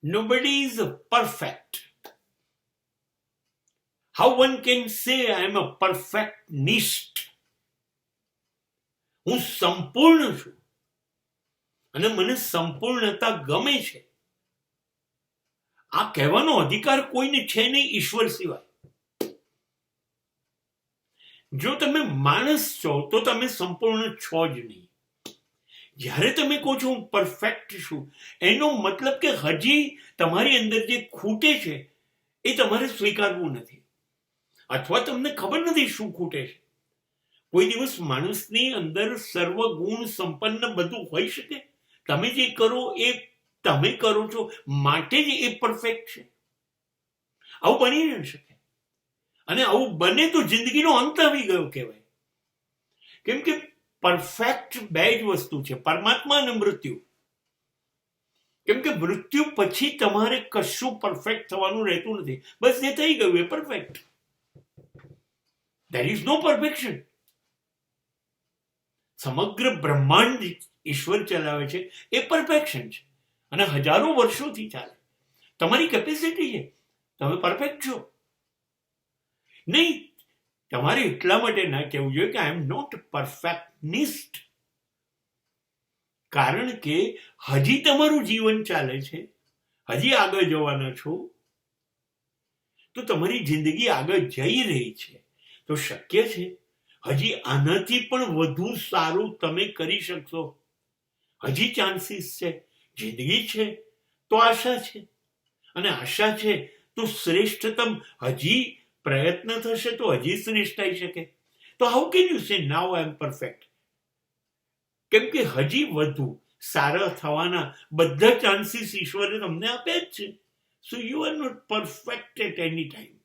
Nobody is perfect. How one can say I am a perfectionist? હું સંપૂર્ણ છું અને મને સંપૂર્ણતા ગમે છે. આ કહેવાનો અધિકાર કોઈને છે નહીં ઈશ્વર સિવાય. જો તમે માણસ છો તો તમે સંપૂર્ણ છો જ નહીં. જ્યારે તમે કહો છો હું પરફેક્ટ છું, એનો મતલબ કે હજી તમારી અંદર જે ખૂટે છે એ તમારે સ્વીકારવું નથી, અથવા તમને ખબર નથી શું ખૂટે છે. કોઈ દિવસ માણસની અંદર સર્વગુણ સંપન્ન બધું હોઈ શકે? તમે જે કરો એ તમે કરો છો માટે જ એ પરફેક્ટ છે? આવું બની ન શકે. અને આવું બને તો જિંદગીનો અંત આવી ગયો કહેવાય. કેમ કે પરફેક્ટ બે જ વસ્તુ છે, પરમાત્મા અને મૃત્યુ. કેમ કે મૃત્યુ પછી તમારે કશું પરફેક્ટ થવાનું રહેતું નથી. બસ જે થઈ ગયું એ perfect. there is no perfection. સમગ્ર બ્રહ્માંડ ઈશ્વર ચલાવે છે એ પરફેક્શન છે અને હજારો વર્ષોથી ચાલે. તમારી કેપેસિટી છે, તમે પરફેક્ટ છો નહીં. તમારે એટલા માટે ના કહેવું જોઈએ કે આઈ એમ નોટ પરફેક્ટનિસ્ટ, કારણ કે હજી તમારું જીવન ચાલે છે, હજી આગળ જવાના છો, તો તમારી જિંદગી આગળ જઈ રહી છે. તો શક્ય છે હજી આનાથી પણ વધુ સારું તમે કરી શકશો. હજી ચાન્સીસ છે. જિંદગી છે તો આશા છે, અને આશા છે તો શ્રેષ્ઠતમ હજી પ્રયત્ન થશે તો હજી શ્રેષ્ઠ થઈ શકે. તો how can you say now I M perfect? કેમ કે હજી વધુ સારા થવાના બધા ચાન્સીસ ઈશ્વરે તમને આપ્યા જ છે. So you are not perfect at any time.